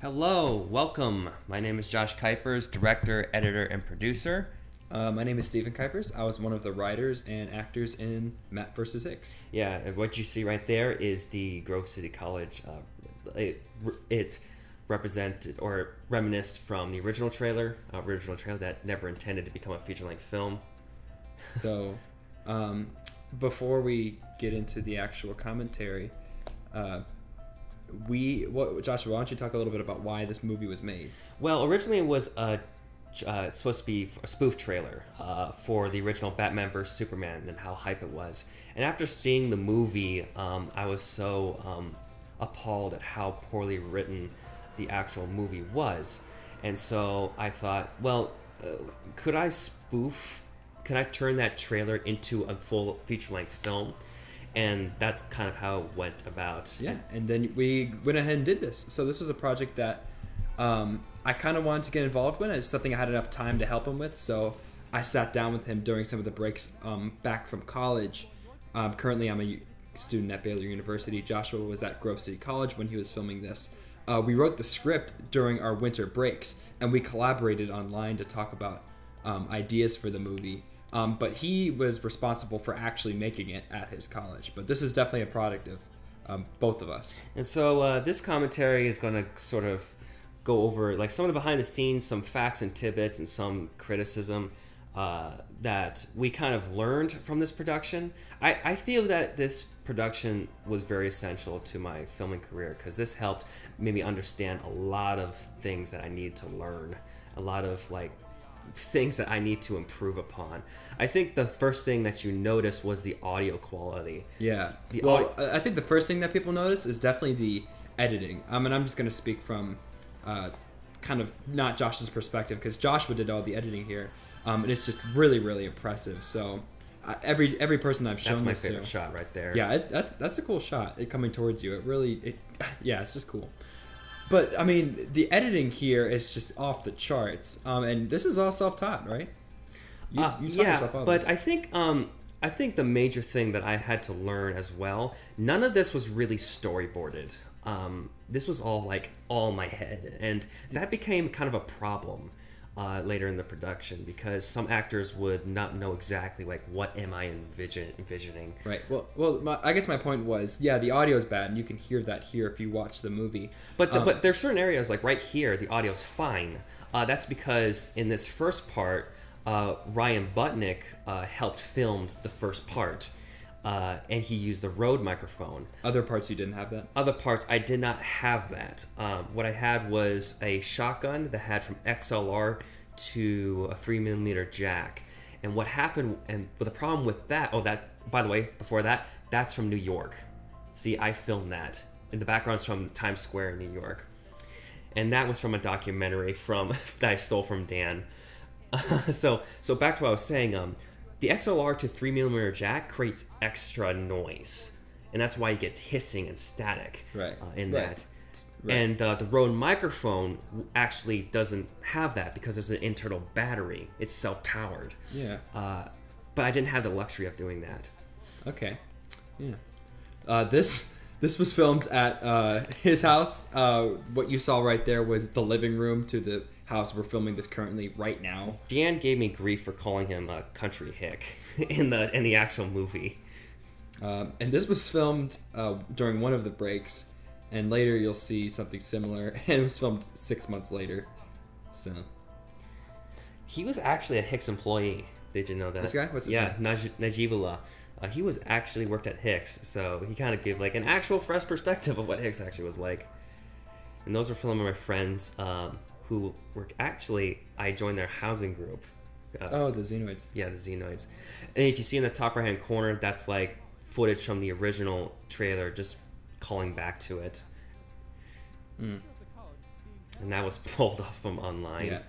Hello, welcome. My name is Josh Kuipers, director, editor, and producer. My name is Stephen Kuipers. I was one of the writers and actors in Matt vs. Hicks. Yeah, and what you see right there is the Grove City College. It represented or reminisced from the original trailer that never intended to become a feature-length film. So, before we get into the actual commentary, Joshua, why don't you talk a little bit about why this movie was made? Well, originally it was it's supposed to be a spoof trailer for the original Batman vs Superman and how hype it was. And after seeing the movie, I was so appalled at how poorly written the actual movie was. And so I thought, well, could I turn that trailer into a full feature-length film? And that's kind of how it went about. Yeah, and then we went ahead and did this. So this was a project that I kind of wanted to get involved with. It's something I had enough time to help him with. So I sat down with him during some of the breaks back from college. Currently, I'm a student at Baylor University. Joshua was at Grove City College when he was filming this. We wrote the script during our winter breaks, and we collaborated online to talk about ideas for the movie. But he was responsible for actually making it at his college. But this is definitely a product of both of us. And so this commentary is going to sort of go over like some of the behind the scenes, some facts and tidbits, and some criticism that we kind of learned from this production. I feel that this production was very essential to my filming career because this helped me understand a lot of things that I needed to learn, a lot of like things that I need to improve upon. I think the first thing that you noticed was the audio quality. Yeah. I think the first thing that people notice is definitely the editing. And I'm just going to speak from kind of not Josh's perspective because Joshua did all the editing here. And it's just really, really impressive. So every person I've shown this to. That's my favorite to, shot right there. Yeah, that's a cool shot. It coming towards you. Yeah, it's just cool. But I mean, the editing here is just off the charts. And this is all self-taught, right? You taught yourself all but this. I think the major thing that I had to learn as well. None of this was really storyboarded. This was all in my head, and that became kind of a problem later in the production because some actors would not know exactly what am I envisioning. Right. Well, I guess my point was, yeah, the audio is bad, and you can hear that here if you watch the movie. But there's certain areas like right here, the audio's fine. That's because in this first part, Ryan Butnick helped film the first part. And he used the Rode microphone. Other parts you didn't have that? Other parts I did not have that. What I had was a shotgun that had from XLR to a 3mm jack. And what happened, and the problem with that, by the way, before that, that's from New York. See, I filmed that. And the background's from Times Square in New York. And that was from a documentary that I stole from Dan. So back to what I was saying, the XLR to 3mm jack creates extra noise, and that's why you get hissing and static in that. Right. And the Rode microphone actually doesn't have that because there's an internal battery. It's self-powered. Yeah. But I didn't have the luxury of doing that. Okay. Yeah. This was filmed at his house. What you saw right there was the living room to the house we're filming this currently right now. Dan gave me grief for calling him a country hick in the actual movie. And this was filmed during one of the breaks, and later you'll see something similar. And it was filmed 6 months later. So he was actually a Hicks employee. Did you know that? This guy? What's his name? Najibullah. He was actually worked at Hicks, so he kind of gave an actual fresh perspective of what Hicks actually was like. And those were some of my friends who were actually, I joined their housing group. The Xenoids. Yeah, the Xenoids. And if you see in the top right-hand corner, that's footage from the original trailer, just calling back to it. And that was pulled off from online. Yeah.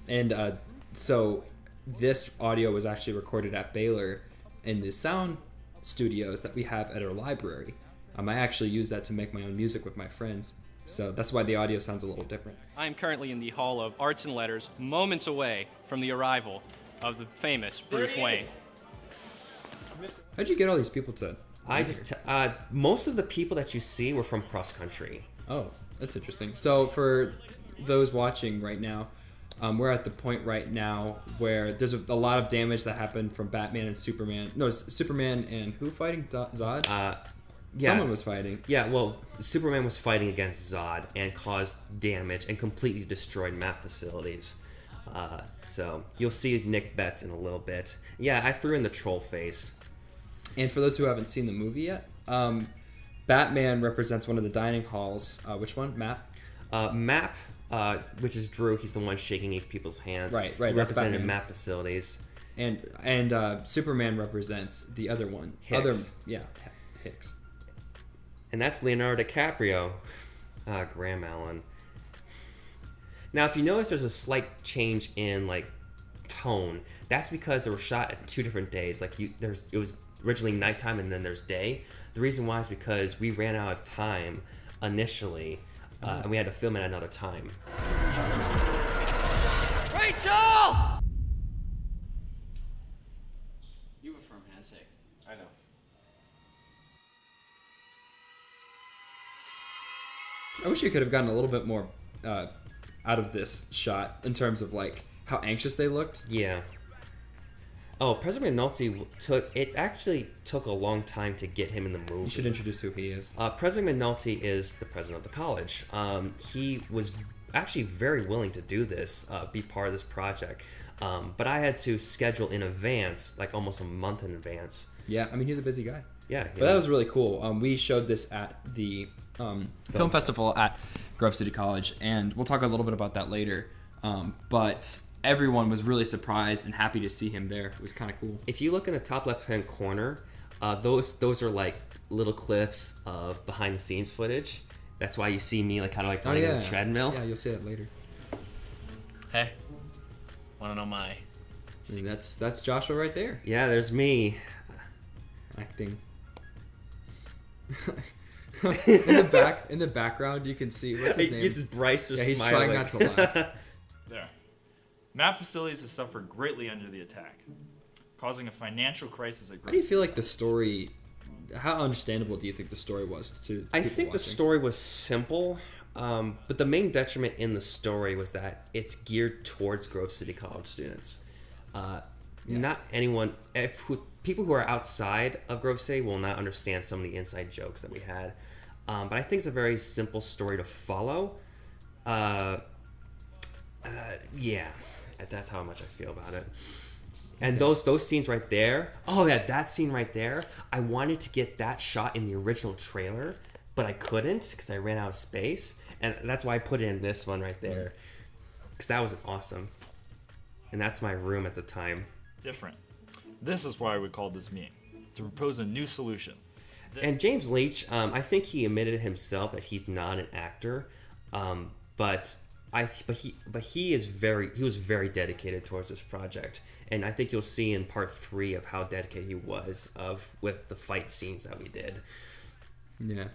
And so this audio was actually recorded at Baylor in the sound studios that we have at our library. I actually use that to make my own music with my friends. So that's why the audio sounds a little different. I am currently in the Hall of Arts and Letters, moments away from the arrival of the famous Bruce Wayne. How'd you get all these people to? Most of the people that you see were from cross country. Oh. That's interesting. So for those watching right now, we're at the point right now where there's a lot of damage that happened from Batman and Superman. No, it's Superman and who fighting? Zod? Yes. Someone was fighting. Yeah, well, Superman was fighting against Zod and caused damage and completely destroyed map facilities. So you'll see Nick Betts in a little bit. Yeah, I threw in the troll face. And for those who haven't seen the movie yet, Batman represents one of the dining halls. Which one? Map? Map, which is Drew. He's the one shaking each people's hands. Right. Represented Batman. map facilities. And Superman represents the other one. Hicks. Hicks. And that's Leonardo DiCaprio. Graham Allen. Now, if you notice, there's a slight change in tone. That's because they were shot at 2 different days. It was originally nighttime and then there's day. The reason why is because we ran out of time initially, and we had to film at another time. Rachel! You have a firm handshake. I know. I wish you could have gotten a little bit more out of this shot in terms of how anxious they looked. Yeah. Oh, President McNulty actually took a long time to get him in the movie. You should introduce who he is. President McNulty is the president of the college. He was actually very willing to do this, be part of this project. But I had to schedule in advance, almost a month in advance. Yeah, I mean, he's a busy guy. Yeah. But that was really cool. We showed this at the film festival at Grove City College, and we'll talk a little bit about that later. But everyone was really surprised and happy to see him there. It was kind of cool. If you look in the top left-hand corner, those are little clips of behind-the-scenes footage. That's why you see me running on a treadmill. Yeah, you'll see that later. Hey, wanna know my... I mean, that's Joshua right there. Yeah, there's me. Acting. in the background, you can see what's his name. This is Bryce just he's smiling. trying not to laugh. There. Map facilities have suffered greatly under the attack, causing a financial crisis at How do you feel like the story? How understandable do you think the story was to? I think the story was simple, but the main detriment in the story was that it's geared towards Grove City College students. Not anyone. People who are outside of Grove City will not understand some of the inside jokes that we had. But I think it's a very simple story to follow. Yeah, that's how much I feel about it. And those scenes right there. Oh yeah, that scene right there. I wanted to get that shot in the original trailer, but I couldn't because I ran out of space, and that's why I put it in this one right there, because that was awesome. And that's my room at the time. different. This is why we called this meeting, to propose a new solution. And James Leach, I think he admitted himself that he's not an actor, but he was very dedicated towards this project, and I think you'll see in part 3 of how dedicated he was with the fight scenes that we did. Yeah.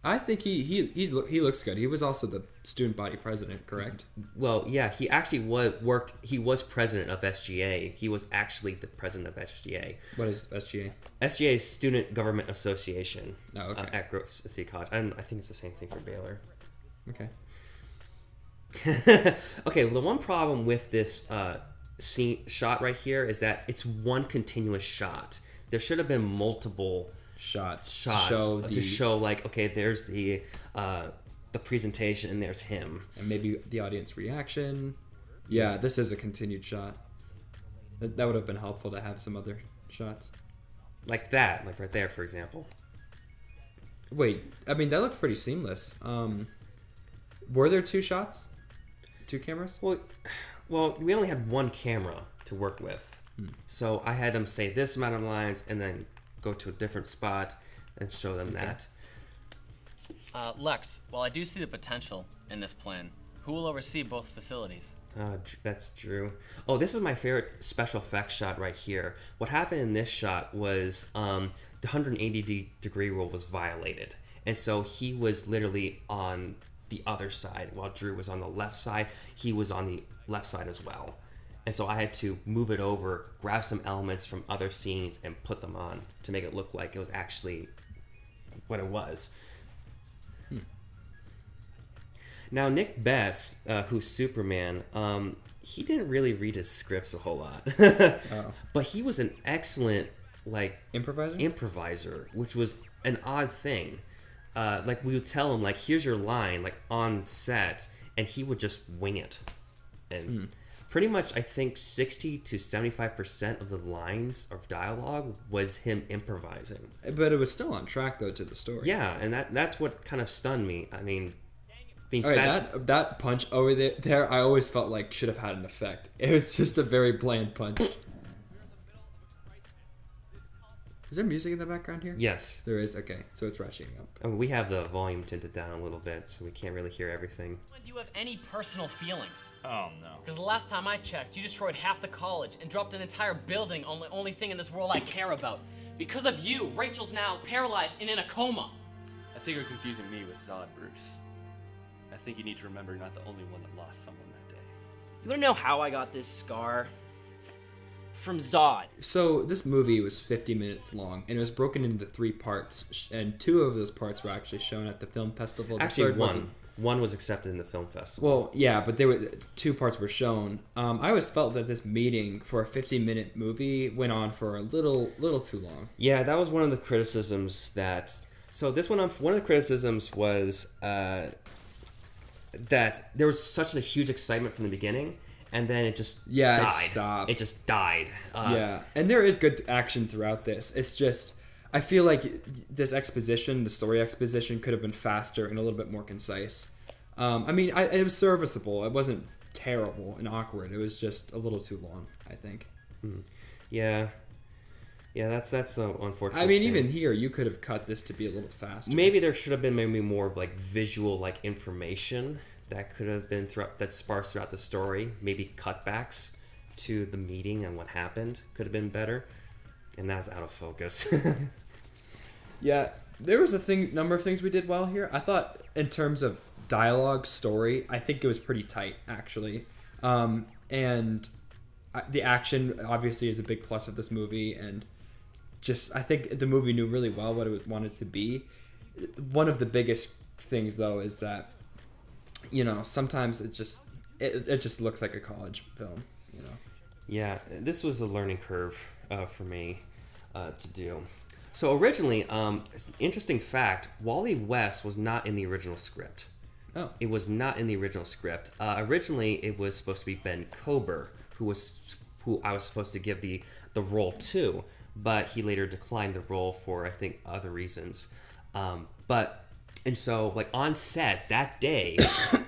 I think he looks good. He was also the student body president, correct? Well, yeah, he actually he was president of SGA. He was actually the president of SGA. What is SGA? SGA is Student Government Association. Oh, okay. At Grove City College. I think it's the same thing for Baylor. Okay. Okay, well, the one problem with this shot right here is that it's one continuous shot. There should have been multiple shots to show like, okay, there's the presentation and there's him, and maybe the audience reaction. Yeah, this is a continued shot. That would have been helpful to have some other shots like that, like right there, for example. Wait, I mean, that looked pretty seamless. Were there 2 shots? 2 cameras? Well, we only had 1 camera to work with. So I had them say this amount of lines and then go to a different spot and show them that. Lex, while I do see the potential in this plan, who will oversee both facilities? That's Drew. Oh, this is my favorite special effects shot right here. What happened in this shot was the 180-degree rule was violated. And so he was literally on the other side while Drew was on the left side. He was on the left side as well. And so I had to move it over, grab some elements from other scenes, and put them on to make it look like it was actually what it was. Now Nick Betts, who's Superman, he didn't really read his scripts a whole lot, but he was an excellent improviser, which was an odd thing. Like we would tell him like, here's your line, like on set, and he would just wing it, and pretty much I think 60 to 75% of the lines of dialogue was him improvising. But it was still on track though to the story. Yeah, and that's what kind of stunned me. I mean, being all right, that punch over there, I always felt like should have had an effect. It was just a very bland punch. Is there music in the background here? Yes. There is? Okay, so it's ratcheting up. I mean, we have the volume tinted down a little bit, so we can't really hear everything. Do you have any personal feelings? Oh no. Because the last time I checked, you destroyed half the college and dropped an entire building on the only thing in this world I care about. Because of you, Rachel's now paralyzed and in a coma. I think you're confusing me with Zod, Bruce. I think you need to remember you're not the only one that lost someone that day. You wanna know how I got this scar? From Zod. So this movie was 50 minutes long, and it was broken into 3 parts, and 2 of those parts were actually shown at the film festival. Actually, one was accepted in the film festival. Well, yeah, but there were 2 parts were shown. I always felt that this meeting for a 50-minute movie went on for a little too long. Yeah, that was one of the criticisms that. So this one of the criticisms was that there was such a huge excitement from the beginning. And then it just died. It stopped. It just died. Yeah, and there is good action throughout this. It's just, I feel like this exposition, the story exposition, could have been faster and a little bit more concise. I mean, it was serviceable. It wasn't terrible and awkward. It was just a little too long, I think. Yeah. Yeah, that's the unfortunate I mean, thing. even here, you could have cut this to be a little faster. Maybe there should have been more of like visual like information that could have been that's sparse throughout the story. Maybe cutbacks to the meeting and what happened could have been better, and that's out of focus. Yeah, there was number of things we did well here. I thought in terms of dialogue, story, I think it was pretty tight actually, and the action obviously is a big plus of this movie, and just I think the movie knew really well what it wanted to be. One of the biggest things though is that, you know, sometimes it just looks like a college film, you know. Yeah, this was a learning curve for me to do. So originally, interesting fact, Wally West was not in the original script. Oh. It was not in the original script. Originally, it was supposed to be Ben Kober, who I was supposed to give the role to, but he later declined the role for, I think, other reasons. And so, like, on set that day,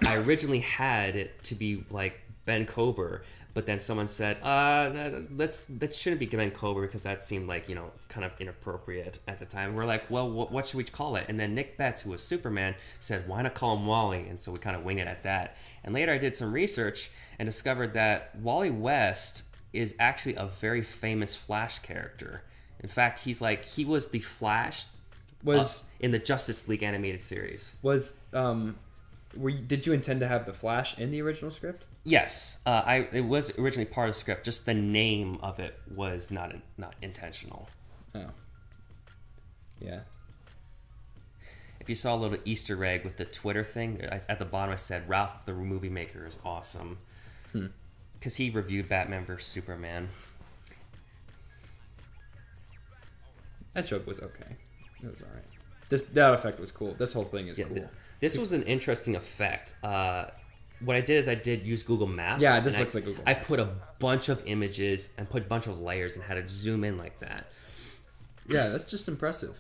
I originally had it to be, like, Ben Kober, but then someone said, that shouldn't be Ben Kober because that seemed like, you know, kind of inappropriate at the time. We're like, well, what should we call it? And then Nick Betts, who was Superman, said, why not call him Wally? And so we kind of winged it at that. And later I did some research and discovered that Wally West is actually a very famous Flash character. In fact, he was the Flash in the Justice League animated series. Did you intend to have the Flash in the original script? Yes, it was originally part of the script. Just the name of it was not intentional. Oh, yeah. If you saw a little Easter egg with the Twitter thing at the bottom, I said Ralph the movie maker is awesome because he reviewed Batman vs Superman. That joke was okay. It was alright. That effect was cool. This whole thing is cool. This was an interesting effect. What I did is I did use Google Maps. Yeah, this looks like Google Maps. I put a bunch of images and put a bunch of layers and had it zoom in like that. Yeah, that's just impressive.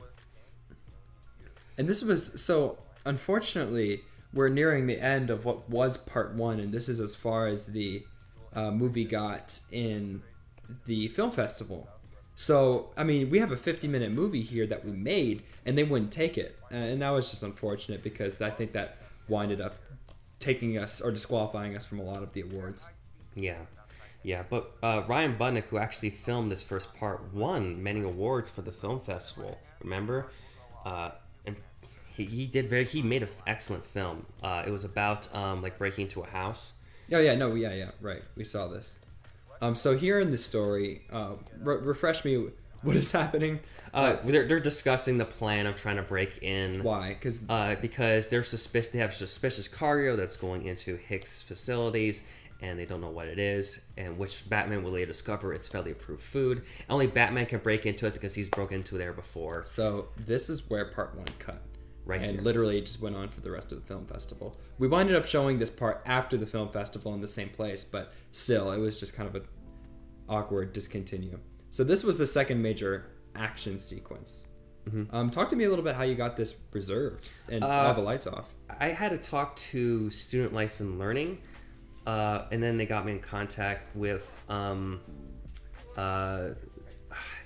And this was so. Unfortunately, we're nearing the end of what was part 1, and this is as far as the movie got in the film festival. So, I mean, we have a 50-minute movie here that we made, and they wouldn't take it. And that was just unfortunate because I think that winded up taking us or disqualifying us from a lot of the awards. Yeah. But Ryan Budnick, who actually filmed this first part, won many awards for the film festival. Remember? And he made an excellent film. It was about like breaking into a house. Yeah, right. We saw this. So here in the story, refresh me what is happening? They're discussing the plan of trying to break in. Why? Because they're suspicious. They have suspicious cargo that's going into Hicks facilities, and they don't know what it is. And which Batman will later discover it's federally approved food. Only Batman can break into it because he's broken into there before. So this is where part 1 cut. Right and here. literally just went on for the rest of the film festival. We winded up showing this part after the film festival in the same place, but still, it was just kind of an awkward discontinue. So this was the second major action sequence. Talk to me a little bit how you got this preserved and all the lights off. I had to talk to Student Life and Learning, and then they got me in contact with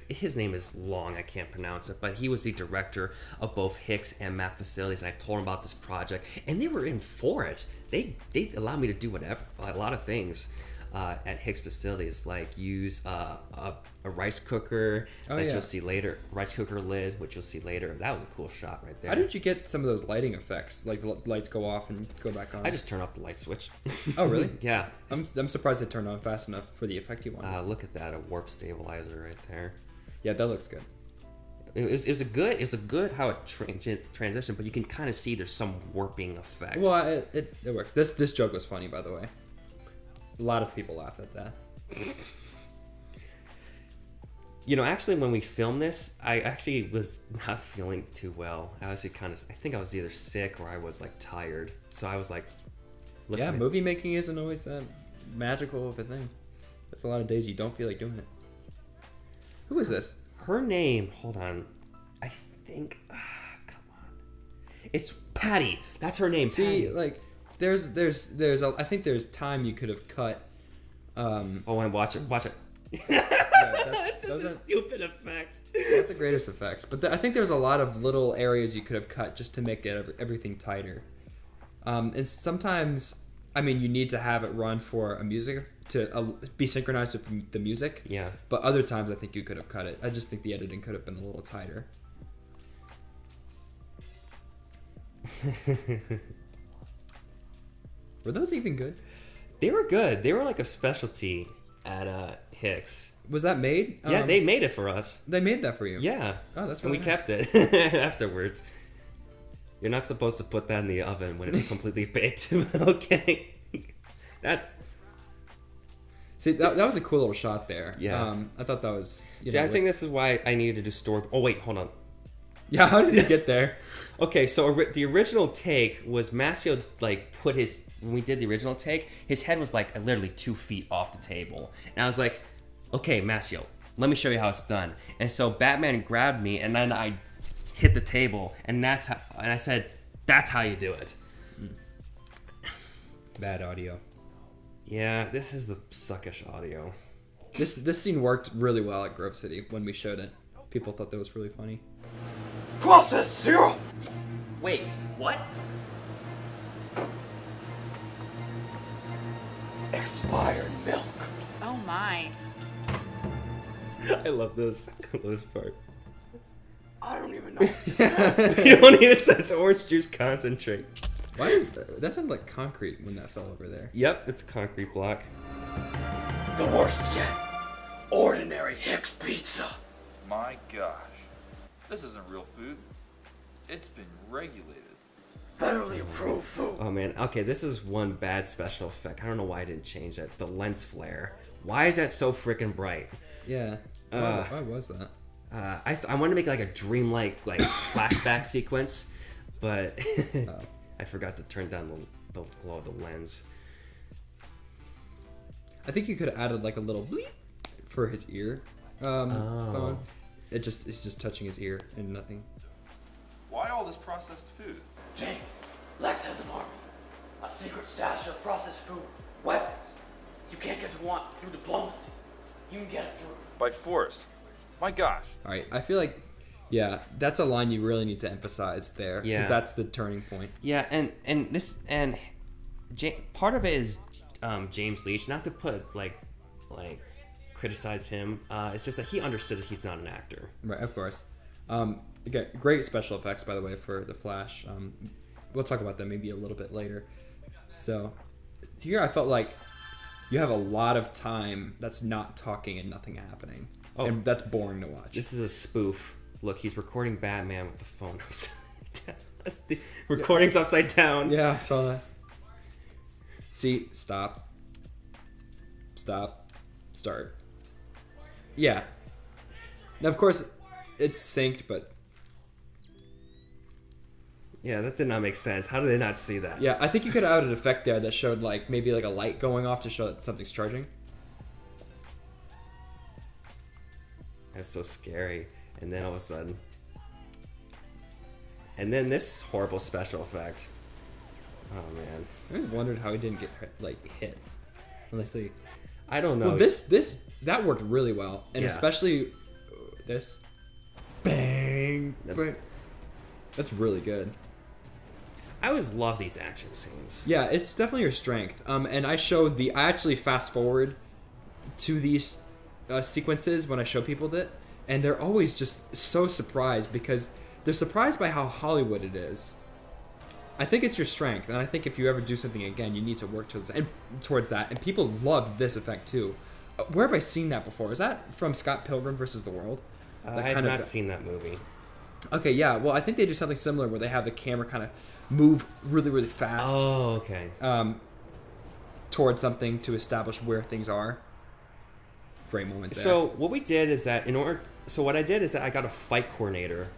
his name is long, I can't pronounce it, but he was the director of both Hicks and Map Facilities, and I told him about this project, and they were in for it. They allowed me to do a lot of things at Hicks Facilities, like use a rice cooker you'll see later, rice cooker lid, which you'll see later. That was a cool shot right there. How did you get some of those lighting effects? Like the lights go off and go back on? I just turned off the light switch. Oh, really? Yeah. I'm surprised it turned on fast enough for the effect you wanted. Look at that, a warp stabilizer right there. Yeah, that looks good. It was a good how it transitioned, but you can kind of see there's some warping effect. Well, it works. This joke was funny, by the way. A lot of people laughed at that. Actually, when we filmed this, I actually was not feeling too well. I think I was either sick or I was like tired. So I was like, movie making isn't always that magical of a thing. There's a lot of days you don't feel like doing it. Who is this? Her name, hold on. I think, come on. It's Patty. That's her name, See, Patty. like, I think there's time you could have cut. And watch it. That's just a stupid effect. Not the greatest effects, but I think there's a lot of little areas you could have cut just to make everything tighter. And sometimes, you need to have it run for a music to be synchronized with the music. Yeah. But other times, I think you could have cut it. I just think the editing could have been a little tighter. Were those even good? They were good. They were like a specialty at Hicks. Was that made? Yeah, they made it for us. They made that for you? Yeah. Oh, that's really really nice. nice. And we kept it afterwards. You're not supposed to put that in the oven when it's completely baked. Okay. See, that was a cool little shot there. Yeah. I thought that was... I think this is why I needed to do story... Oh, wait, hold on. Yeah, how did he get there? Okay, so the original take was Masio, put his... When we did the original take, his head was, literally 2 feet off the table. And I was like, okay, Masio, let me show you how it's done. And so Batman grabbed me, and then I hit the table, and I said, that's how you do it. Bad audio. Yeah, this is the suckish audio. This scene worked really well at Grove City when we showed it. People thought that was really funny. Process 0! Wait, what? Expired milk. Oh my. I love this part. I don't even know. You don't need it, it's orange juice concentrate. Why? That sounded like concrete when that fell over there. Yep, it's a concrete block. The worst yet. Ordinary Hicks pizza. My gosh. This isn't real food. It's been regulated. Federally approved food. Oh man, okay, this is one bad special effect. I don't know why I didn't change that. The lens flare. Why is that so freaking bright? Yeah. Why was that? I wanted to make a dreamlike flashback sequence, but I forgot to turn down the glow of the lens. I think you could have added a little bleep for his ear. Phone. It's just touching his ear and nothing. Why all this processed food? James, Lex has an army. A secret stash of processed food. Weapons. You can't get to want through diplomacy. You can get it through. By force. My gosh. All right, I feel like, yeah, that's a line you really need to emphasize there. Yeah. Because that's the turning point. Yeah, and part of it is James Leach. Not to put criticize him. It's just that he understood that he's not an actor. Right, of course. Okay, great special effects, by the way, for The Flash. We'll talk about them maybe a little bit later. So, here I felt like you have a lot of time that's not talking and nothing happening. and that's boring to watch. This is a spoof. Look, he's recording Batman with the phone upside down. That's the recording's upside down. Yeah, I saw that. See, stop, start. Yeah. Now, of course, it's synced, but Yeah, that did not make sense. How did they not see that? yeah, I think you could have added an effect there that showed like maybe like a light going off to show that something's charging. That's so scary. And then all of a sudden, and then this horrible special effect. Oh man, I always wondered how he didn't get hit. Unless they, I don't know. well, that worked really well, and Yeah. especially this, bang, bang. That's really good. I always love these action scenes. Yeah, it's definitely your strength. And I actually fast forward to these sequences when I show people that, and they're always just so surprised because they're surprised by how Hollywood it is. I think it's your strength, and I think if you ever do something again, you need to work towards that. And people loved this effect too. Where have I seen that before? Is that from Scott Pilgrim versus the World? I have not seen that movie. Okay, yeah. Well, I think they do something similar where they have the camera kind of move really, really fast. Oh, okay. Towards something to establish where things are. Great moment there. So what we did is that what I did is that I got a fight coordinator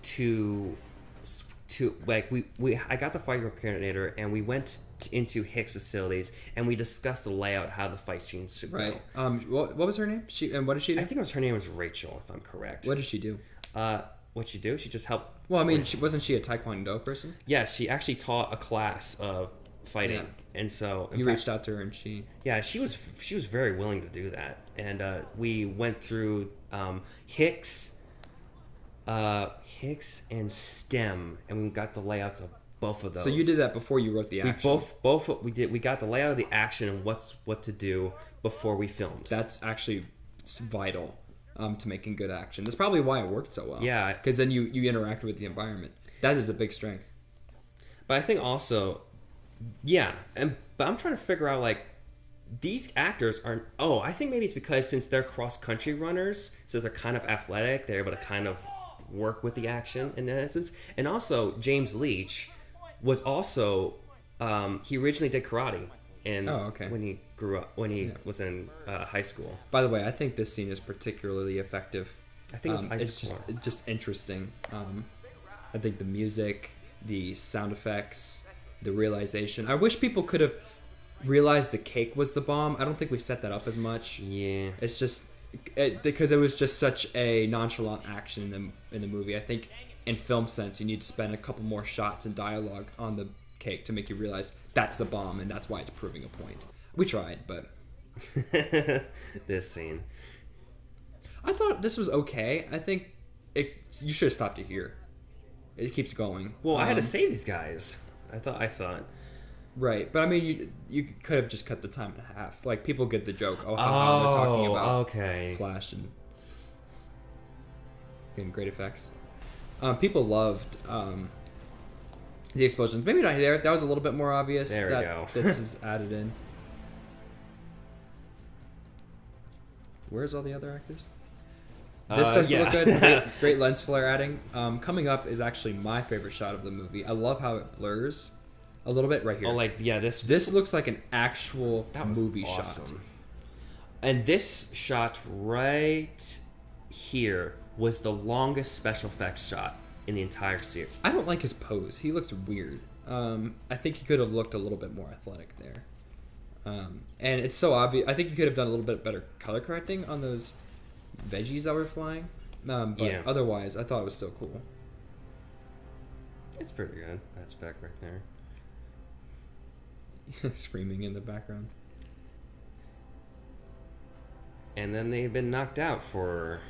to like I got the fight coordinator and we went into Hicks facilities and we discussed the layout, how the fight scenes should right. go. What was her name? What did she do? I think her name was Rachel, if I'm correct. What did she do? What'd she do? She just helped. Well, I mean, wasn't she a Taekwondo person? Yeah, she actually taught a class of fighting, Yeah. and so You reached out to her, and she. Yeah, she was very willing to do that, and we went through Hicks and STEM, and we got the layouts of both of those. So you did that before you wrote the action. We did. We got the layout of the action and what to do before we filmed. That's actually vital to making good action. That's probably why it worked so well. Yeah, because then you interacted with the environment. That is a big strength. But I think also, yeah, but I'm trying to figure out like these actors aren't. Oh, I think maybe it's because since they're cross country runners, since they're kind of athletic, they're able to kind of work with the action in essence. And also, James Leach was also he originally did karate, and when he grew up, when he was in high school. By the way, I think this scene is particularly effective. I think it's just interesting. I think the music, the sound effects, the realization. I wish people could have realized the cake was the bomb. I don't think we set that up as much. Yeah, it's just because it was just such a nonchalant action in the movie. I think in film sense, you need to spend a couple more shots and dialogue on the cake to make you realize that's the bomb and that's why it's proving a point. We tried, but this scene, I thought this was okay. I think you should have stopped it here. It keeps going. Well, I had to save these guys. I thought. Right, but I mean, you could have just cut the time in half. Like people get the joke. Oh, how they're talking about Flash and getting great effects. People loved the explosions. Maybe not there. That was a little bit more obvious. There we go. This is added in. Where's all the other actors? This starts to look good. Great lens flare adding. Coming up is actually my favorite shot of the movie. I love how it blurs a little bit right here. Oh, like yeah, this looks like an actual movie shot. And this shot right here was the longest special effects shot in the entire series. I don't like his pose. He looks weird. I think he could have looked a little bit more athletic there. And it's so obvious. I think you could have done a little bit better color correcting on those veggies that were flying. But otherwise, I thought it was still cool. It's pretty good. That's back right there. Screaming in the background. And then they've been knocked out for,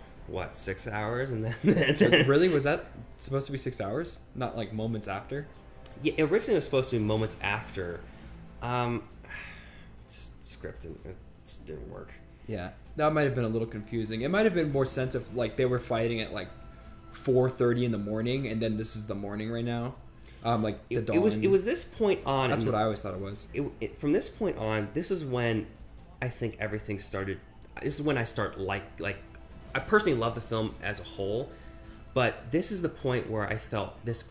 6 hours? And then Really? Was that supposed to be 6 hours? Not like moments after? Yeah, originally it was supposed to be moments after. Script it just didn't work. Yeah, that might have been a little confusing. It might have been more sense of like they were fighting at like 4:30 in the morning, and then this is the morning right now. Like the dawn. It was this point on. That's what I always thought it was. From this point on, this is when I think everything started. This is when I start I personally love the film as a whole, but this is the point where I felt this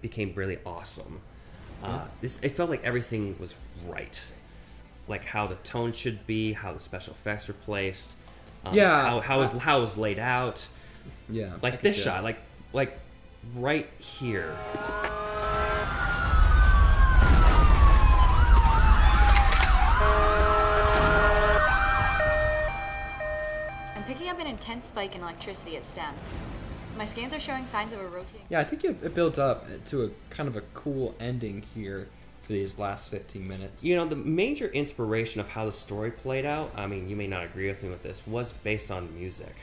became really awesome. It felt like everything was right, like how the tone should be, how the special effects were placed, how it was laid out. Yeah, like this shot, like right here. I'm picking up an intense spike in electricity at STEM. My scans are showing signs of a rotating... Yeah, I think it builds up to a kind of a cool ending here for these last 15 minutes. You know, the major inspiration of how the story played out, I mean, you may not agree with me with this, was based on music.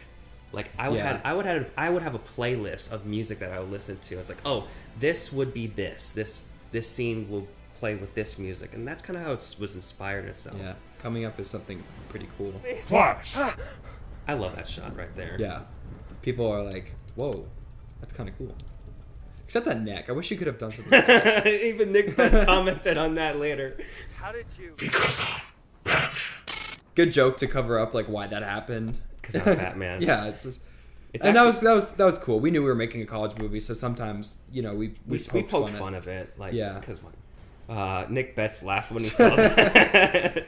Like, I would have a playlist of music that I would listen to. It's like, oh, this would be this scene will play with this music. And that's kind of how it was inspired itself. Yeah, coming up is something pretty cool. Flash! I love that shot right there. Yeah. People are like, whoa, that's kind of cool. Except that neck. I wish you could have done something. Even Nick Betts commented on that later. How did you... Because Good joke to cover up like why that happened. Because I'm Batman. Yeah, it's just... It's and actually, that was cool. We knew we were making a college movie, so sometimes, you know, we poked fun of it. Like, yeah. Because Nick Betts laughed when he saw that.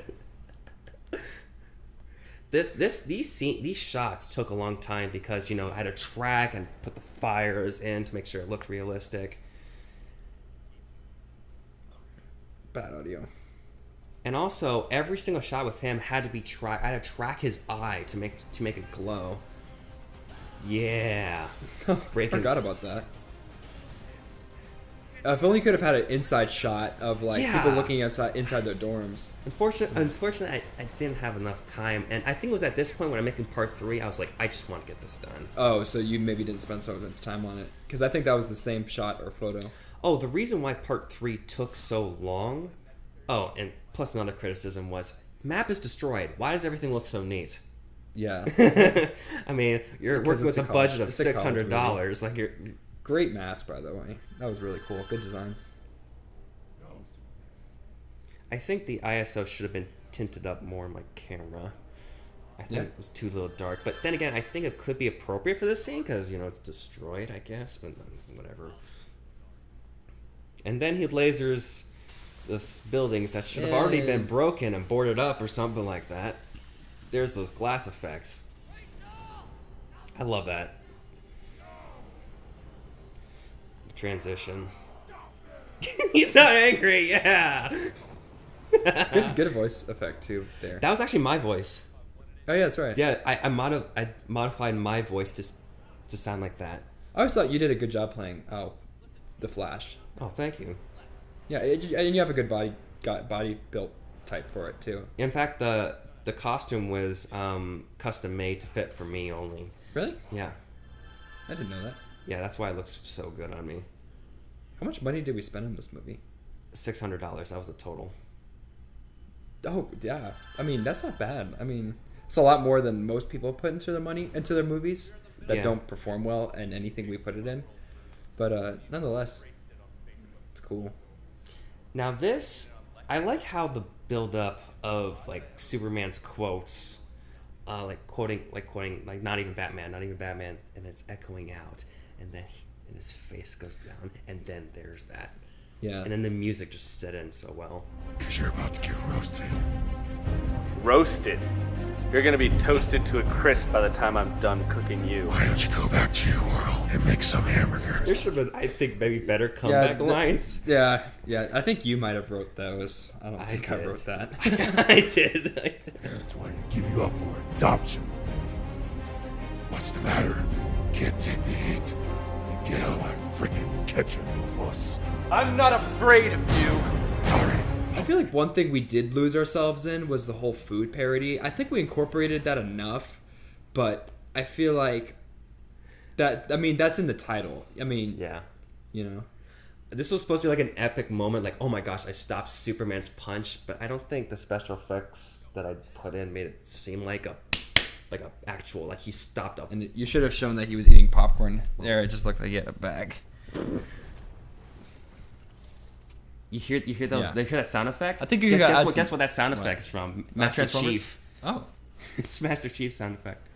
These shots took a long time because, you know, I had to track and put the fires in to make sure it looked realistic. Bad audio. And also, every single shot with him had to be I had to track his eye to make it glow. Yeah. Forgot about that. If only could have had an inside shot of like people looking inside their dorms. Unfortunately, I didn't have enough time, and I think it was at this point when I'm making part 3, I was like, I just want to get this done. Oh, so you maybe didn't spend so much time on it, because I think that was the same shot or photo. Oh, the reason why part 3 took so long. Oh, and plus another criticism was map is destroyed. Why does everything look so neat? Yeah. I mean, you're working with a budget of $600. Like you're. Great mask, by the way. That was really cool. Good design. I think the ISO should have been tinted up more in my camera. I think it was too little dark. But then again, I think it could be appropriate for this scene because, you know, it's destroyed, I guess. But whatever. And then he lasers the buildings that should have already been broken and boarded up or something like that. There's those glass effects. I love that. Transition. He's not angry, yeah. Good voice effect too there. That was actually my voice. Oh yeah, that's right. Yeah, I modified my voice to sound like that. I always thought you did a good job playing the Flash. Oh, thank you. Yeah, and you have a good body built type for it too. In fact, the costume was custom made to fit for me only. Really? Yeah. I didn't know that. Yeah, that's why it looks so good on me. How much money did we spend on this movie? $600. That was the total. Oh yeah, I mean that's not bad. I mean it's a lot more than most people put into their movies that don't perform well in anything we put it in. But nonetheless, it's cool. Now this, I like how the build up of like Superman's quotes, like quoting like not even Batman, and it's echoing out, and then and his face goes down, and then there's that. Yeah. And then the music just set in so well. Because you're about to get roasted. Roasted? You're gonna be toasted to a crisp by the time I'm done cooking you. Why don't you go back to your world and make some hamburgers? There should have been, I think, maybe better comeback lines. Yeah. I think you might have wrote those. I don't think I wrote that. I did. That's why they give you up for adoption. What's the matter? Can't take the heat? You get out my freaking kitchen, boss. I'm not afraid of you. Sorry. I feel like one thing we did lose ourselves in was the whole food parody. I think we incorporated that enough, but I feel like that, I mean, that's in the title. I mean, yeah. You know. This was supposed to be like an epic moment, like, oh my gosh, I stopped Superman's punch, but I don't think the special effects that I put in made it seem like a actual, like he stopped up. And you should have shown that he was eating popcorn. There, it just looked like he had a bag. You hear those? Yeah. You hear that sound effect? I think you guess what that sound effect is from? Master Chief. Oh, It's Master Chief sound effect.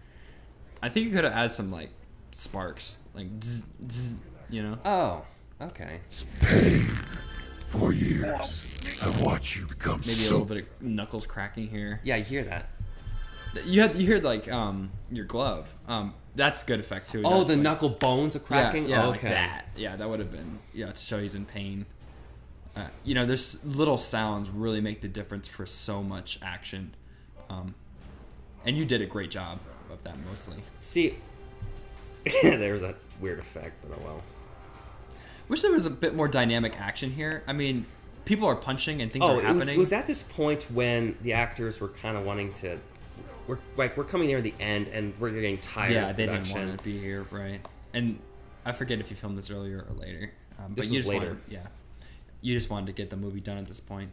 I think you could have added some like sparks, like zzz, zzz, you know. Oh, okay. It's pain. 4 years. I watch you become Maybe a little bit of knuckles cracking here. Yeah, you hear that. You hear like your glove. That's good effect too. Oh, That's, the like, knuckle bones are cracking? Yeah, Oh, like okay. that. Yeah, that would have been to show he's in pain. You know, there's little sounds really make the difference for so much action. And you did a great job of that mostly. See, there's that weird effect, but oh well. Wish there was a bit more dynamic action here. I mean, people are punching and things are happening. It was at this point when the actors were kind of wanting to. We're coming near the end and we're getting tired of they production. didn't want to be here, right? And I forget if you filmed this earlier or later. This but you was just later. You just wanted to get the movie done at this point.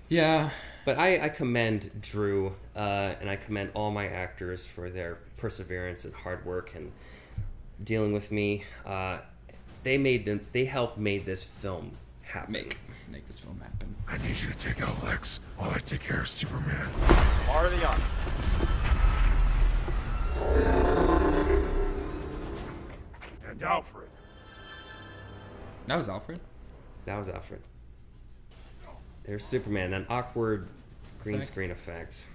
Yeah. But I commend Drew and I commend all my actors for their perseverance and hard work and dealing with me. They helped make this film happen. Make this film happen. I need you to take out Lex while I take care of Superman. Already on. And Alfred. That was Alfred. That was Alfred. There's Superman, an awkward green screen effect.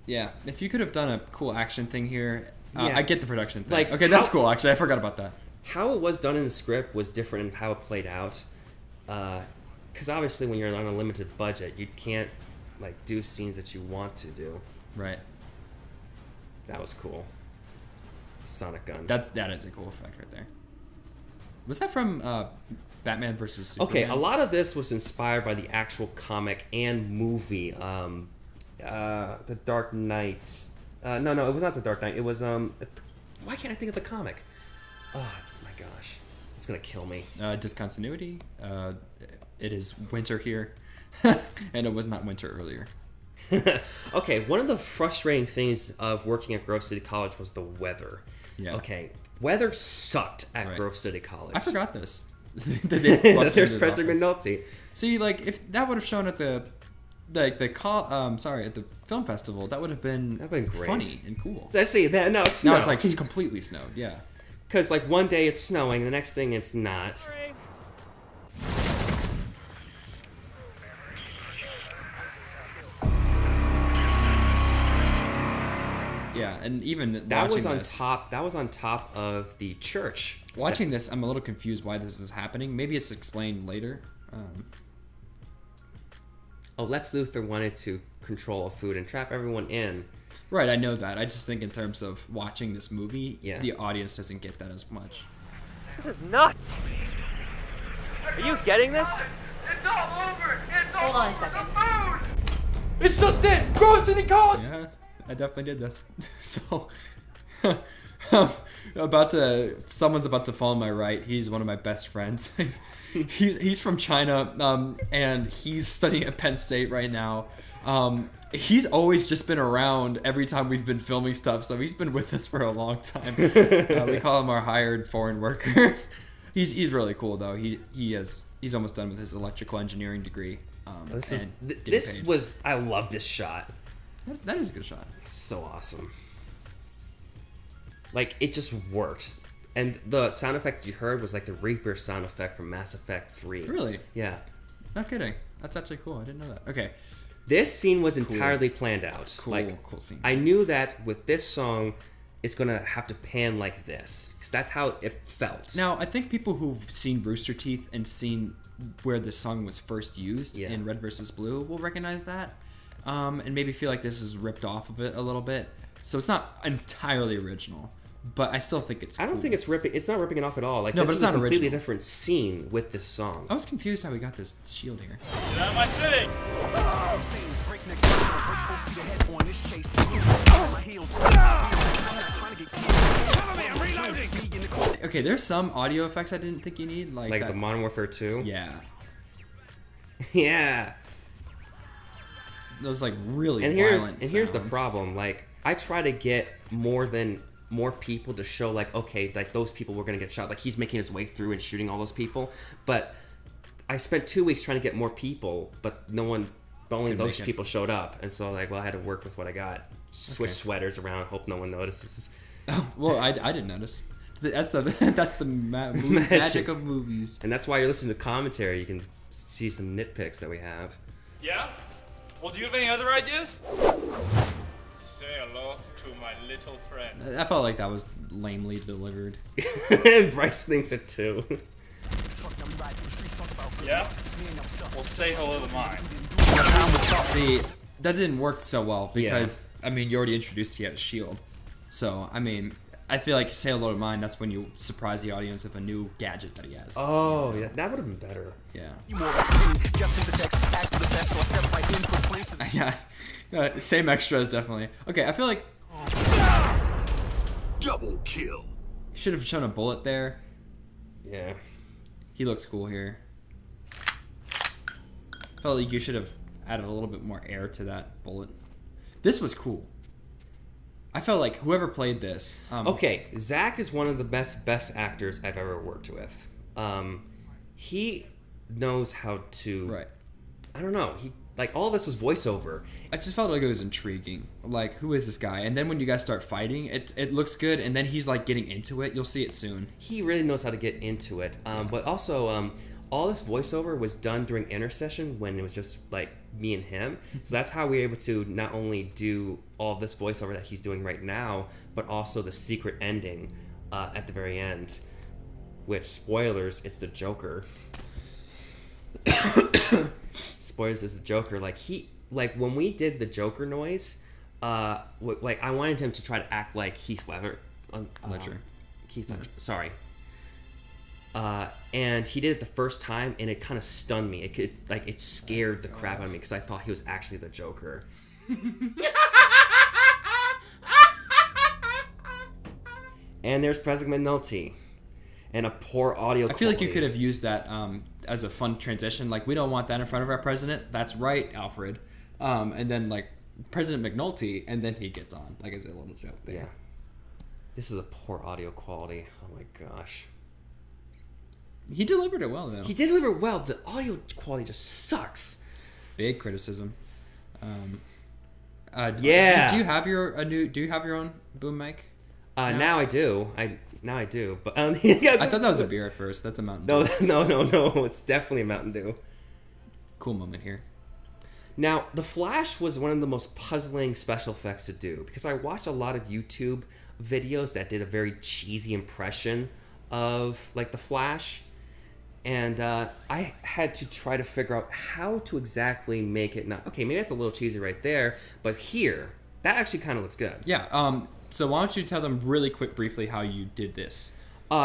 Yeah, if you could have done a cool action thing here, Yeah. I get the production thing. Like, okay, that's how- cool. Actually, I forgot about that. How it was done in the script was different in how it played out. Because obviously when you're on a limited budget, you can't like do scenes that you want to do. Right. That was cool. Sonic gun. That is a cool effect right there. Was that from Batman versus Superman? Okay, a lot of this was inspired by the actual comic and movie. The Dark Knight. No, it was not The Dark Knight. It was why can't I think of the comic? Oh my gosh, it's gonna kill me. Discontinuity. It is winter here, and it was not winter earlier. Okay, one of the frustrating things of working at Grove City College was the weather. Yeah. Okay, weather sucked at Right. Grove City College. I forgot this. There's There's Professor McNulty. See, like if that would have shown at the at the film festival, that would have been great. funny and cool. I see that now it's snow. Now it's like just completely snowed. Yeah. Because like one day it's snowing, the next thing it's not. Yeah, and even That was watching on this, top. That was on top of the church. Watching this, I'm a little confused why this is happening. Maybe it's explained later. Lex Luthor wanted to control food and trap everyone in. Right, I know that. I just think in terms of watching this movie, Yeah. the audience doesn't get that as much. This is nuts. Are you getting this? It's all over! It's Hold on a second. It's just in! Grove City College! Yeah, I definitely did this. So, someone's about to fall on my right. He's one of my best friends. He's from China, and he's studying at Penn State right now. He's always just been around every time we've been filming stuff, so he's been with us for a long time. We call him our hired foreign worker. He's really cool though. He's almost done with his electrical engineering degree. I love this shot. That is a good shot. It's so awesome. Like it just worked. And the sound effect you heard was like the Reaper sound effect from Mass Effect 3. Really? Yeah. Not kidding. That's actually cool. I didn't know that. Okay. This scene was entirely planned out. Cool scene. I knew that with this song, it's going to have to pan like this. Because that's how it felt. Now, I think people who've seen Rooster Teeth and seen where this song was first used in Red vs. Blue will recognize that. And maybe feel like this is ripped off of it a little bit. So it's not entirely original. But I still think it's cool. I don't think it's ripping. It's not ripping it off at all. Like No, this but is it's a not completely original. different scene with this song. I was confused how we got this shield here. Get out of my city! Okay, there's some audio effects I didn't think you need. Like the Modern Warfare 2? Yeah. Yeah. Those like really And violent here's the sounds. problem. Like I try to get more people to show like, okay, like those people were gonna get shot. Like he's making his way through and shooting all those people. But I spent 2 weeks trying to get more people, but no one but only Couldn't those make it. people showed up, and so like, well, I had to work with what I got. Switch sweaters around, hope no one notices. Well, I didn't notice. That's the magic of movies. And that's why you're listening to commentary. You can see some nitpicks that we have. Yeah? Well, do you have any other ideas? Say hello to my little friend. I felt like that was lamely delivered. And Bryce thinks it too. Yeah? Well, say hello to mine. See, that didn't work so well because I mean, you already introduced he had a shield. So I mean, I feel like say hello to mine. That's when you surprise the audience with a new gadget that he has. Oh, yeah, that would have been better. Yeah. Yeah. Same extras, definitely. Okay, I feel like Double kill. should have shown a bullet there. Yeah. He looks cool here. Felt like you should have added a little bit more air to that bullet. This was cool. I felt like whoever played this. Okay, Zach is one of the best actors I've ever worked with. He knows how to. Right. I don't know. He like all this was voiceover. I just felt like it was intriguing. Like, who is this guy? And then when you guys start fighting, it looks good. And then he's like getting into it. You'll see it soon. He really knows how to get into it. But also, all this voiceover was done during intercession when it was just like me and him. So that's how we were able to not only do all this voiceover that he's doing right now, but also the secret ending at the very end. Which, spoilers, it's the Joker. Spoilers, is the Joker. Like when we did the Joker noise, like I wanted him to try to act like Heath Ledger. Keith Ledger. Sorry. And he did it the first time, and it kind of stunned me. It scared the crap out of me because I thought he was actually the Joker. And there's President McNulty, and a poor audio. I feel like you could have used that as a fun transition. Like, we don't want that in front of our president. That's right, Alfred. And then like President McNulty, and then he gets on like as a little joke there. Yeah. This is a poor audio quality. Oh my gosh. He delivered it well, though. He did deliver well. The audio quality just sucks. Big criticism. Yeah. Do you have your own boom mic? Now I do. Now I do. But I thought that was a beer at first. That's a Mountain Dew. No. It's definitely a Mountain Dew. Cool moment here. Now, The Flash was one of the most puzzling special effects to do because I watched a lot of YouTube videos that did a very cheesy impression of like The Flash. And I had to try to figure out how to exactly make it not... Okay, maybe that's a little cheesy right there, but here, that actually kind of looks good. Yeah, so why don't you tell them really quick, briefly, how you did this?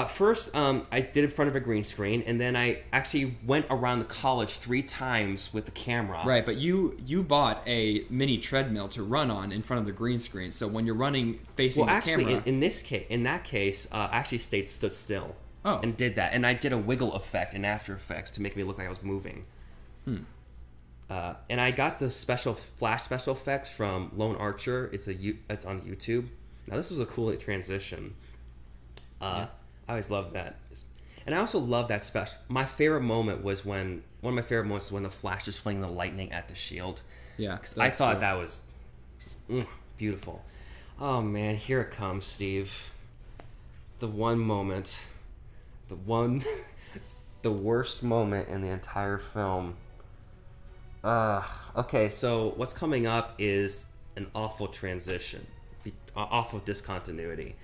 First, I did it in front of a green screen, and then I actually went around the college 3 times with the camera. Right, but you bought a mini treadmill to run on in front of the green screen, so when you're running facing the camera... Well, actually, in that case, I actually stood still. Oh. And did that. And I did a wiggle effect in After Effects to make me look like I was moving. And I got the Flash special effects from Lone Archer. It's on YouTube. Now, this was a cool transition. I always loved that. And I also love that special. One of my favorite moments was when the Flash is flinging the lightning at the shield. Yeah. Because I thought that was beautiful. Oh, man. Here it comes, Steve. The one moment... the worst moment in the entire film. Okay, so what's coming up is an awful transition, awful discontinuity.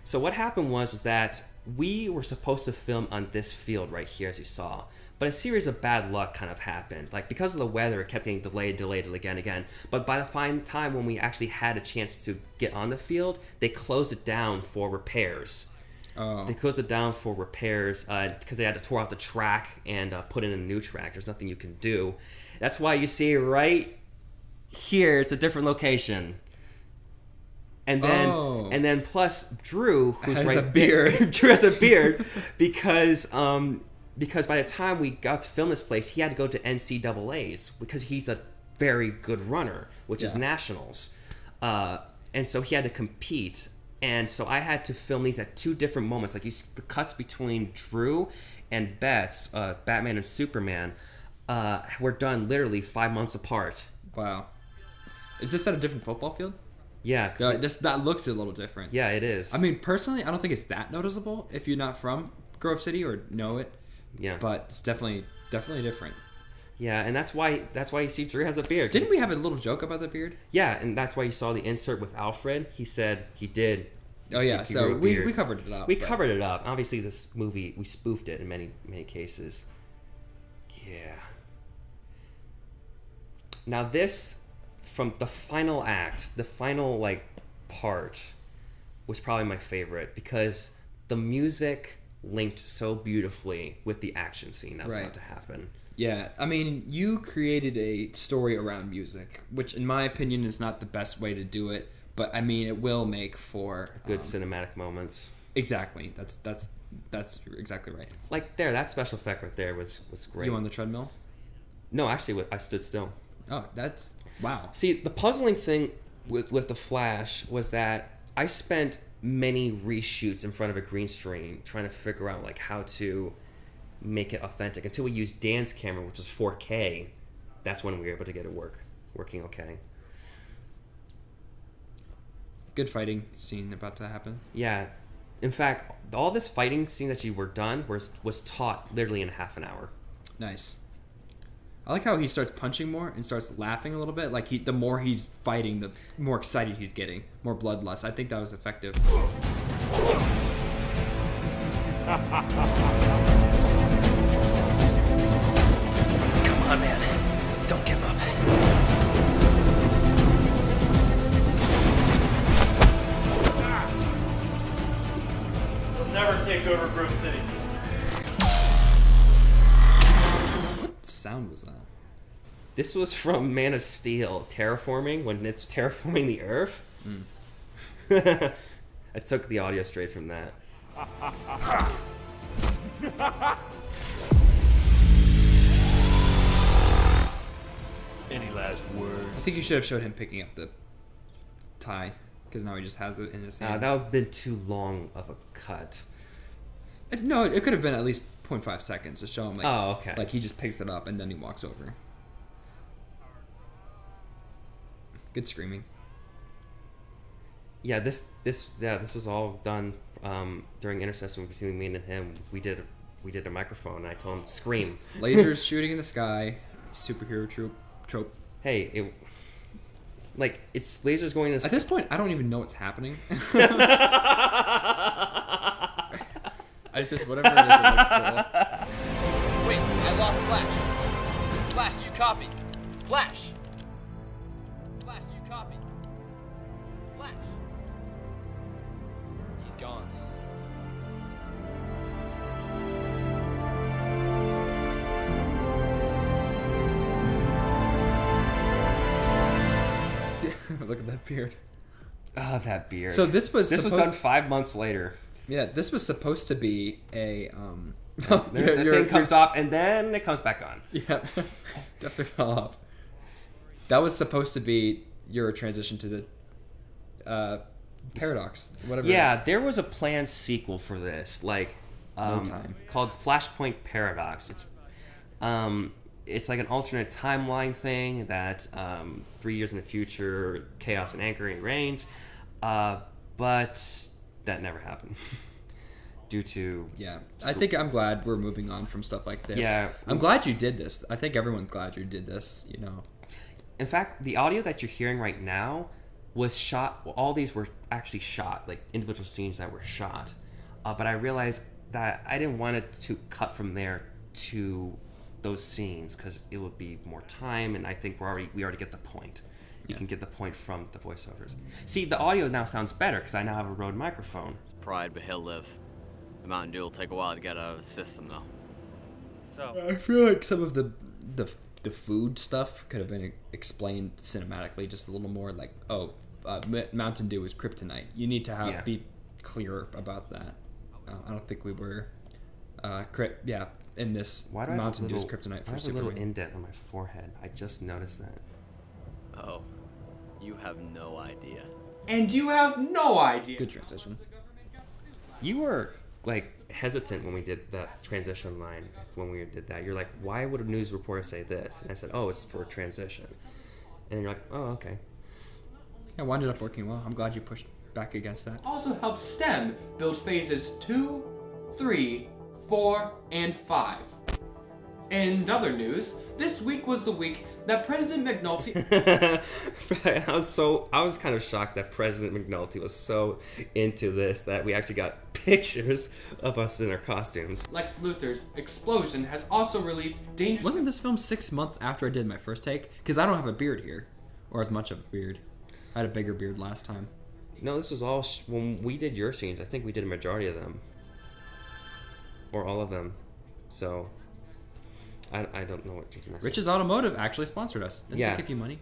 So what happened was that we were supposed to film on this field right here, as you saw, but a series of bad luck kind of happened. Like, because of the weather, it kept getting delayed again. But by the time when we actually had a chance to get on the field, they closed it down for repairs. Oh. They closed it down for repairs because they had to tore out the track and put in a new track. There's nothing you can do. That's why you see right here, it's a different location. And then plus Drew, who's has a beard. Drew has a beard because by the time we got to film this place, he had to go to NCAA's because he's a very good runner, which is nationals, and so he had to compete. And so I had to film these at 2 different moments. Like, you see the cuts between Drew and Bets, Batman and Superman. were done literally 5 months apart. Wow. Is this at a different football field? Yeah. That looks a little different. Yeah, it is. I mean, personally, I don't think it's that noticeable if you're not from Grove City or know it. Yeah. But it's definitely different. Yeah, and that's why you see Drew has a beard. Didn't we have a little joke about the beard? Yeah, and that's why you saw the insert with Alfred. He said he did. Oh yeah, he so grew a we beard. covered it up. We covered it up. Obviously, this movie, we spoofed it in many cases. Yeah. Now this, from the final act, the final like part, was probably my favorite because the music linked so beautifully with the action scene that was about to happen. Yeah, I mean, you created a story around music, which in my opinion is not the best way to do it, but I mean, it will make for good cinematic moments. Exactly. That's exactly right. Like there, that special effect right there was great. You on the treadmill? No, actually, I stood still. Oh, that's wow. See, the puzzling thing with the Flash was that I spent many reshoots in front of a green screen trying to figure out like how to make it authentic until we used Dan's camera, which was 4K. That's when we were able to get it working okay. Good fighting scene about to happen. Yeah. In fact, all this fighting scene that you were done was taught literally in half an hour. Nice. I like how he starts punching more and starts laughing a little bit. Like the more he's fighting, the more excited he's getting. More bloodlust. I think that was effective. Come on, man. Don't give up. We'll never take over Grove City. What sound was that? This was from Man of Steel, terraforming, when it's terraforming the Earth. I took the audio straight from that. Any last words? I think you should have showed him picking up the tie, because now he just has it in his hand. That would have been too long of a cut. No, it could have been at least 0.5 seconds to show him. Like, oh, okay. Like he just picks it up and then he walks over. Good screaming. Yeah, this was all done during intercession between me and him. We did a microphone, and I told him scream. Lasers shooting in the sky, superhero trope. Hey, it's lasers going to. At this point, I don't even know what's happening. It's just whatever it is, it looks cool. Wait, I lost Flash. Flash, do you copy? Flash! Flash, do you copy? Flash! He's gone. Look at that beard. Oh, that beard. So this was done 5 months later. Yeah, this was supposed to be a that thing comes off and then it comes back on. Yeah, definitely fell off. That was supposed to be your transition to the paradox, whatever. Yeah, there was a planned sequel for this, time. called Flashpoint Paradox. It's like an alternate timeline thing that 3 years in the future, chaos and anchoring reigns, but that never happened due to I think I'm glad we're moving on from stuff like this. Yeah, I'm glad you did this. I think everyone's glad you did this. In fact, the audio that you're hearing right now was shot. All these were actually shot, like individual scenes that were shot. But I realized that I didn't want it to cut from there to those scenes because it would be more time, and I think we already get the point. You can get the point from the voiceovers. See, the audio now sounds better because I now have a Rode microphone. Pride, but he'll live. The Mountain Dew will take a while to get out of the system, though. So I feel like some of the food stuff could have been explained cinematically just a little more. Like, Mountain Dew is kryptonite. You need to be clearer about that. I don't think we were. In this, Why do I Mountain have Dew is kryptonite for I have a Superman. little indent on my forehead. I just noticed that. Oh, you have no idea. And you have no idea. Good transition. You were hesitant when we did that transition line. When we did that, you're like, why would a news reporter say this? And I said, oh, it's for a transition. And you're like, oh, okay. Yeah, it ended up working well. I'm glad you pushed back against that. Also helps STEM build phases 2, 3, 4, and 5. In other news, this week was the week that President McNulty... I was kind of shocked that President McNulty was so into this that we actually got pictures of us in our costumes. Lex Luthor's explosion has also released dangerous... Wasn't this film 6 months after I did my first take? Because I don't have a beard here. Or as much of a beard. I had a bigger beard last time. No, this was all... when we did your scenes, I think we did a majority of them. Or all of them. So... I don't know what you're going to say. Rich's Automotive actually sponsored us. Didn't they give you money?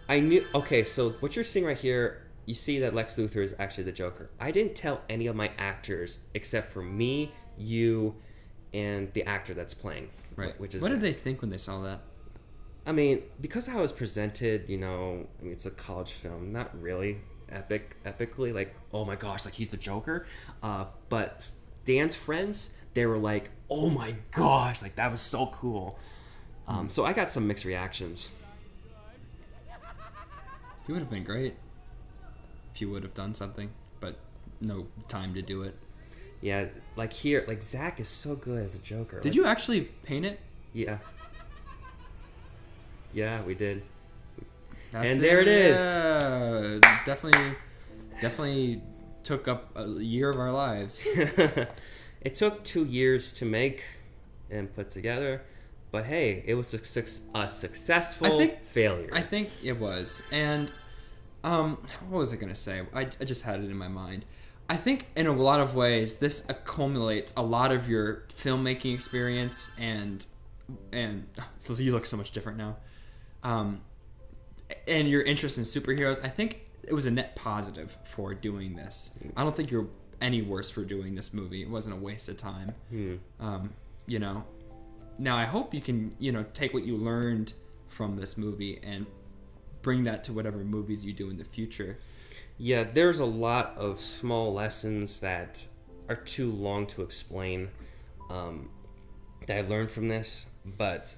I knew... Okay, so what you're seeing right here, you see that Lex Luthor is actually the Joker. I didn't tell any of my actors except for me, you, and the actor that's playing. Right. Which is... What did they think when they saw that? I mean, because how it was presented, you know, I mean, it's a college film, not really epically, like, oh my gosh, like he's the Joker. But Dan's friends, they were like, oh my gosh, like that was so cool. So I got some mixed reactions. He would have been great if you would have done something, but no time to do it. Yeah, like here, like Zach is so good as a Joker. Did you actually paint it? Yeah. Yeah, we did. That's and there it is. Yeah, definitely took up a year of our lives. It took 2 years to make and put together, but hey, it was a successful failure. I think it was. And what was I gonna say? I just had it in my mind. I think in a lot of ways this accumulates a lot of your filmmaking experience and you look so much different now. And your interest in superheroes. I think it was a net positive for doing this. I don't think you're any worse for doing this movie. It wasn't a waste of time. You know. Now I hope you can, you know, take what you learned from this movie and bring that to whatever movies you do in the future. Yeah, there's a lot of small lessons that are too long to explain that I learned from this, but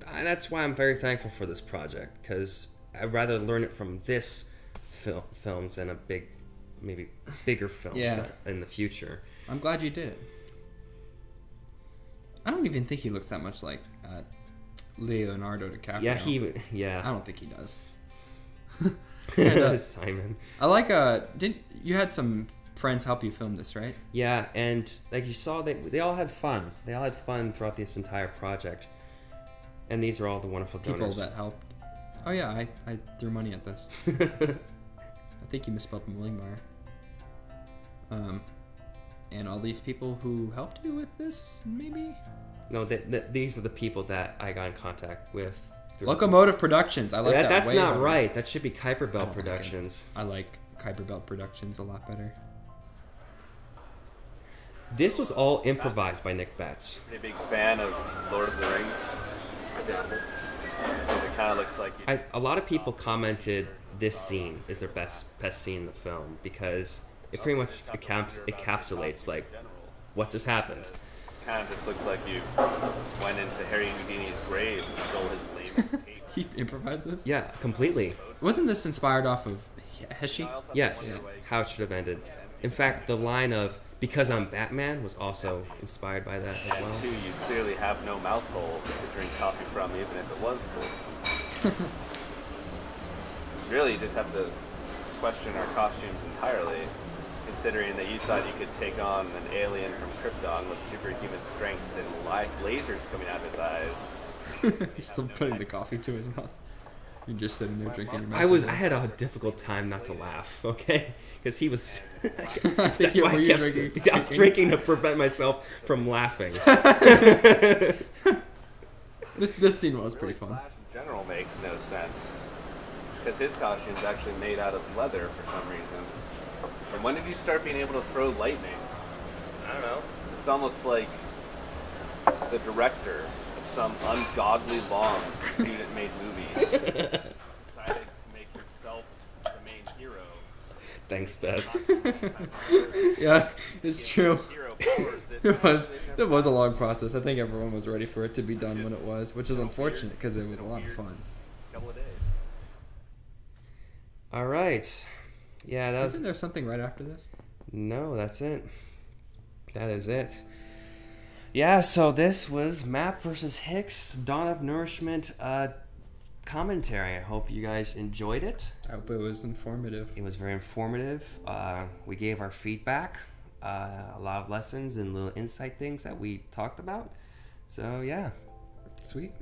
that's why I'm very thankful for this project, because I'd rather learn it from this films than maybe bigger films in the future. I'm glad you did. I don't even think he looks that much like Leonardo DiCaprio. Yeah. I don't think he does. And, Simon. I like didn't you had some friends help you film this, right? Yeah, and like you saw, they all had fun. They all had fun throughout this entire project. And these are all the wonderful donors. People that helped. Oh yeah, I threw money at this. I think you misspelled Millingmeyer. And all these people who helped you with this, maybe? No, these are the people that I got in contact with. Locomotive Productions. I like that. That's way not better. right. That should be Kuiper Belt Productions. I like Kuiper Belt Productions a lot better. This was all improvised by Nick Betts. Pretty big fan of Lord of the Rings. It kind of looks like a lot of people commented this scene is their best scene in the film because it pretty much encapsulates like what just happened. Kind of just looks like you went into Harry Houdini's grave and stole his label. He improvised this? Yeah, completely. Wasn't this inspired off of Heshy? Yes, how it should have ended. In fact, the line of "because I'm Batman" was also inspired by that as well. And two, you clearly have no mouth hole to drink coffee from, even if it was full. Really, you just have to question our costumes entirely, considering that you thought you could take on an alien from Krypton with superhuman strength and lasers coming out of his eyes. He's still putting the coffee to his mouth. You're just sitting there drinking your mouth. I had a difficult time not to laugh, okay? Because he was... That's why I was drinking to prevent myself from laughing. This scene was pretty fun. Flash in general makes no sense, because his costume's actually made out of leather for some reason. And when did you start being able to throw lightning? I don't know. It's almost like the director of some ungodly long student-made movie decided to make himself the main hero. Thanks, Beth. Yeah, it's true. It was a long process. I think everyone was ready for it to be done when it was, which is unfortunate because it was a lot of fun. Couple of days. All right. Yeah, that was. Isn't there something right after this? No, that's it. That is it. Yeah, so this was Map versus Hicks, Dawn of Nourishment commentary. I hope you guys enjoyed it. I hope it was informative. It was very informative. We gave our feedback, a lot of lessons and little insight things that we talked about. So, yeah. Sweet.